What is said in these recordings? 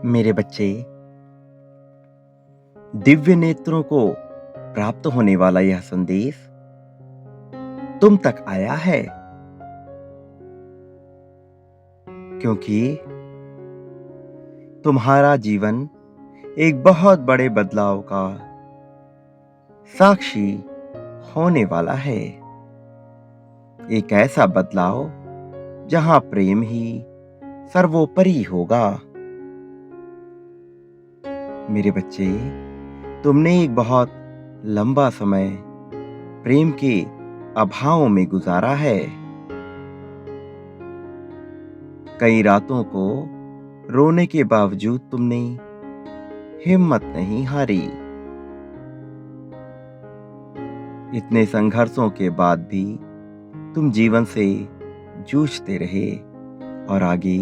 मेरे बच्चे, दिव्य नेत्रों को प्राप्त होने वाला यह संदेश तुम तक आया है, क्योंकि तुम्हारा जीवन एक बहुत बड़े बदलाव का साक्षी होने वाला है। एक ऐसा बदलाव जहां प्रेम ही सर्वोपरि होगा। मेरे बच्चे, तुमने एक बहुत लंबा समय प्रेम के अभाव में गुजारा है। कई रातों को रोने के बावजूद तुमने हिम्मत नहीं हारी। इतने संघर्षों के बाद भी तुम जीवन से जूझते रहे और आगे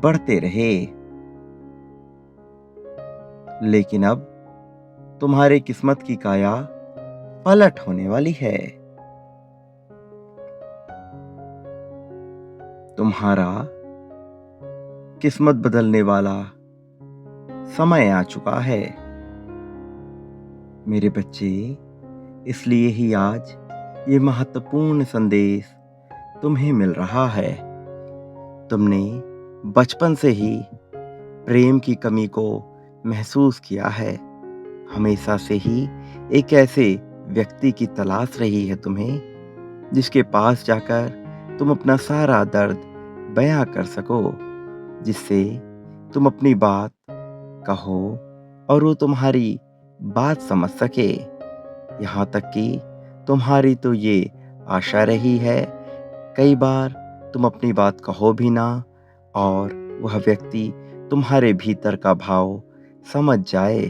बढ़ते रहे। लेकिन अब तुम्हारे किस्मत की काया पलट होने वाली है। तुम्हारा किस्मत बदलने वाला समय आ चुका है। मेरे बच्चे, इसलिए ही आज ये महत्वपूर्ण संदेश तुम्हें मिल रहा है। तुमने बचपन से ही प्रेम की कमी को महसूस किया है। हमेशा से ही एक ऐसे व्यक्ति की तलाश रही है तुम्हें, जिसके पास जाकर तुम अपना सारा दर्द बयां कर सको, जिससे तुम अपनी बात कहो और वो तुम्हारी बात समझ सके। यहाँ तक कि तुम्हारी तो ये आशा रही है, कई बार तुम अपनी बात कहो भी ना और वह व्यक्ति तुम्हारे भीतर का भाव समझ जाए।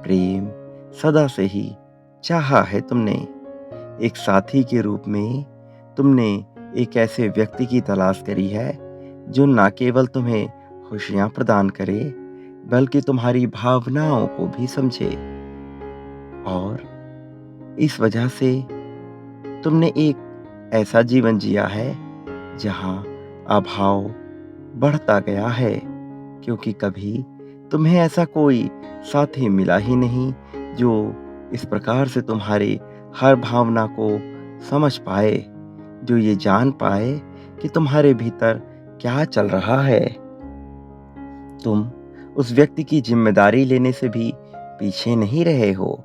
प्रेम सदा से ही चाहा है तुमने। एक साथी के रूप में तुमने एक ऐसे व्यक्ति की तलाश करी है जो ना केवल तुम्हें खुशियां प्रदान करे, बल्कि तुम्हारी भावनाओं को भी समझे। और इस वजह से तुमने एक ऐसा जीवन जिया है जहां अभाव बढ़ता गया है, क्योंकि कभी तुम्हें ऐसा कोई साथी मिला ही नहीं जो इस प्रकार से तुम्हारी हर भावना को समझ पाए, जो ये जान पाए कि तुम्हारे भीतर क्या चल रहा है। तुम उस व्यक्ति की जिम्मेदारी लेने से भी पीछे नहीं रहे हो।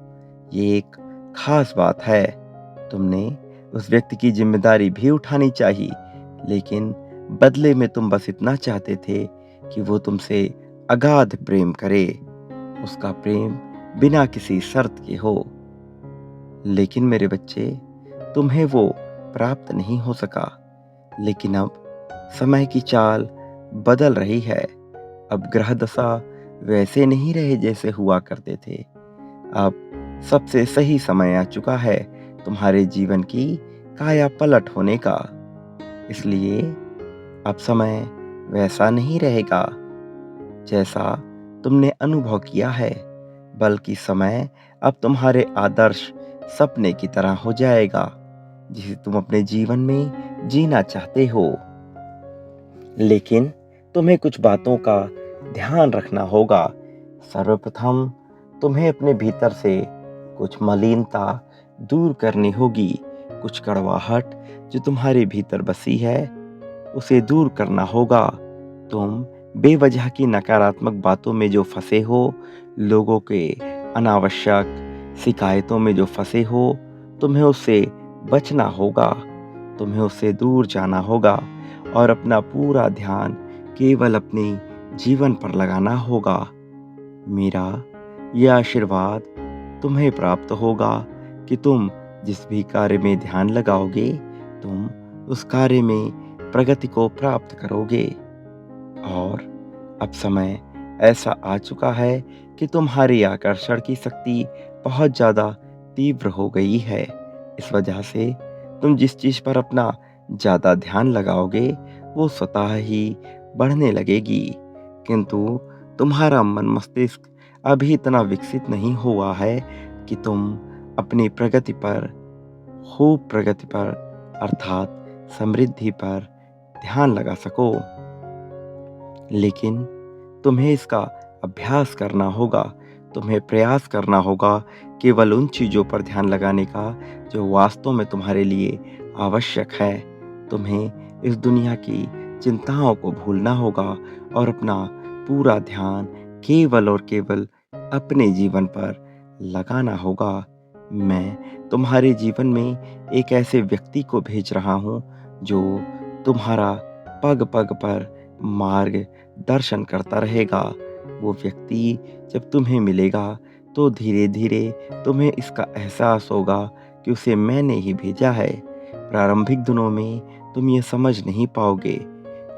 ये एक खास बात है। तुमने उस व्यक्ति की जिम्मेदारी भी उठानी चाहिए, लेकिन बदले में तुम बस इतना चाहते थे कि वो तुमसे अगाध प्रेम करे, उसका प्रेम बिना किसी शर्त के हो। लेकिन मेरे बच्चे, तुम्हें वो प्राप्त नहीं हो सका। लेकिन अब समय की चाल बदल रही है। अब ग्रह दशा वैसे नहीं रहे जैसे हुआ करते थे। अब सबसे सही समय आ चुका है तुम्हारे जीवन की काया पलट होने का। इसलिए अब समय वैसा नहीं रहेगा जैसा तुमने अनुभव किया है, बल्कि समय अब तुम्हारे आदर्श सपने की तरह हो जाएगा, जिसे तुम अपने जीवन में जीना चाहते हो। लेकिन तुम्हें कुछ बातों का ध्यान रखना होगा। सर्वप्रथम तुम्हें अपने भीतर से कुछ मलिनता दूर करनी होगी। कुछ कड़वाहट जो तुम्हारे भीतर बसी है, उसे दूर करना होगा। तुम बेवजह की नकारात्मक बातों में जो फंसे हो, लोगों के अनावश्यक शिकायतों में जो फंसे हो, तुम्हें उससे बचना होगा। तुम्हें उससे दूर जाना होगा और अपना पूरा ध्यान केवल अपने जीवन पर लगाना होगा। मेरा यह आशीर्वाद तुम्हें प्राप्त होगा कि तुम जिस भी कार्य में ध्यान लगाओगे, तुम उस कार्य में प्रगति को प्राप्त करोगे। और अब समय ऐसा आ चुका है कि तुम्हारी आकर्षण की शक्ति बहुत ज़्यादा तीव्र हो गई है। इस वजह से तुम जिस चीज़ पर अपना ज़्यादा ध्यान लगाओगे, वो स्वतः ही बढ़ने लगेगी। किंतु तुम्हारा मन मस्तिष्क अभी इतना विकसित नहीं हुआ है कि तुम अपनी प्रगति पर, खूब प्रगति पर अर्थात समृद्धि पर ध्यान लगा सको। लेकिन तुम्हें इसका अभ्यास करना होगा, तुम्हें प्रयास करना होगा केवल उन चीज़ों पर ध्यान लगाने का जो वास्तव में तुम्हारे लिए आवश्यक है। तुम्हें इस दुनिया की चिंताओं को भूलना होगा और अपना पूरा ध्यान केवल और केवल अपने जीवन पर लगाना होगा। मैं तुम्हारे जीवन में एक ऐसे व्यक्ति को भेज रहा हूँ जो तुम्हारा पग-पग पर मार्गदर्शन करता रहेगा। वो व्यक्ति जब तुम्हें मिलेगा तो धीरे-धीरे तुम्हें इसका एहसास होगा कि उसे मैंने ही भेजा है। प्रारंभिक दिनों में तुम ये समझ नहीं पाओगे,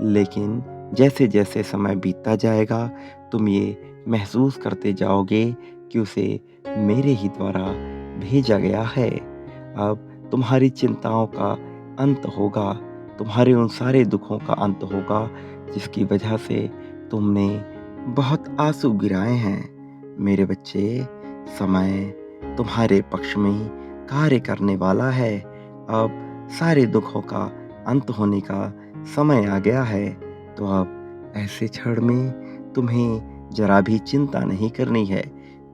लेकिन जैसे-जैसे समय बीतता जाएगा, तुम ये महसूस करते जाओगे कि उसे मेरे ही द्वारा भेजा गया है। अब तुम्हारी चिंताओं का अंत होगा, तुम्हारे उन सारे दुखों का अंत होगा जिसकी वजह से तुमने बहुत आंसू गिराए हैं। मेरे बच्चे, समय तुम्हारे पक्ष में कार्य करने वाला है। अब सारे दुखों का अंत होने का समय आ गया है। तो अब ऐसे क्षण में तुम्हें जरा भी चिंता नहीं करनी है,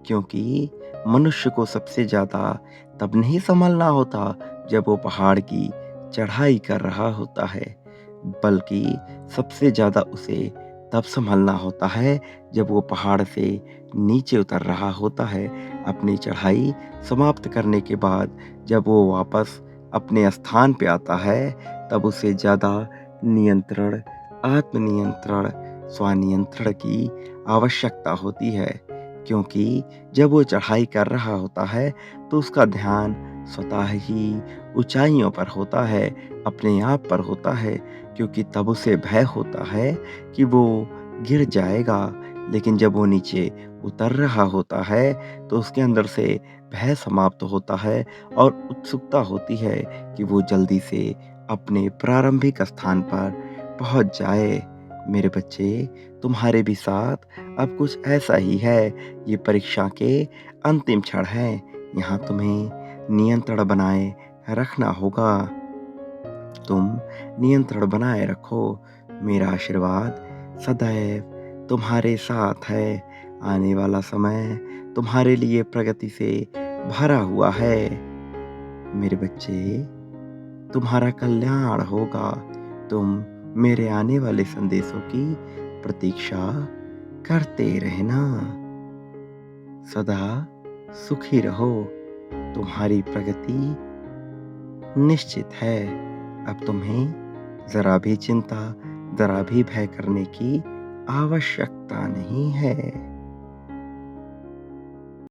क्योंकि मनुष्य को सबसे ज़्यादा तब नहीं संभलना होता जब वो पहाड़ की चढ़ाई कर रहा होता है, बल्कि सबसे ज़्यादा उसे तब संभलना होता है जब वो पहाड़ से नीचे उतर रहा होता है। अपनी चढ़ाई समाप्त करने के बाद जब वो वापस अपने स्थान पे आता है, तब उसे ज़्यादा नियंत्रण, आत्मनियंत्रण, स्वनियंत्रण की आवश्यकता होती है। क्योंकि जब वो चढ़ाई कर रहा होता है तो उसका ध्यान स्वतः ही ऊंचाइयों पर होता है, अपने आप पर होता है, क्योंकि तब उसे भय होता है कि वो गिर जाएगा। लेकिन जब वो नीचे उतर रहा होता है तो उसके अंदर से भय समाप्त होता है और उत्सुकता होती है कि वो जल्दी से अपने प्रारंभिक स्थान पर पहुंच जाए। मेरे बच्चे, तुम्हारे भी साथ अब कुछ ऐसा ही है। ये परीक्षा के अंतिम क्षण हैं। यहाँ तुम्हें नियंत्रण बनाए रखना होगा। तुम नियंत्रण बनाए रखो। मेरा आशीर्वाद सदैव तुम्हारे साथ है। आने वाला समय तुम्हारे लिए प्रगति से भरा हुआ है। मेरे बच्चे, तुम्हारा कल्याण होगा। तुम मेरे आने वाले संदेशों की प्रतीक्षा करते रहना। सदा सुखी रहो। तुम्हारी प्रगति निश्चित है। अब तुम्हें जरा भी चिंता, जरा भी भय करने की आवश्यकता नहीं है।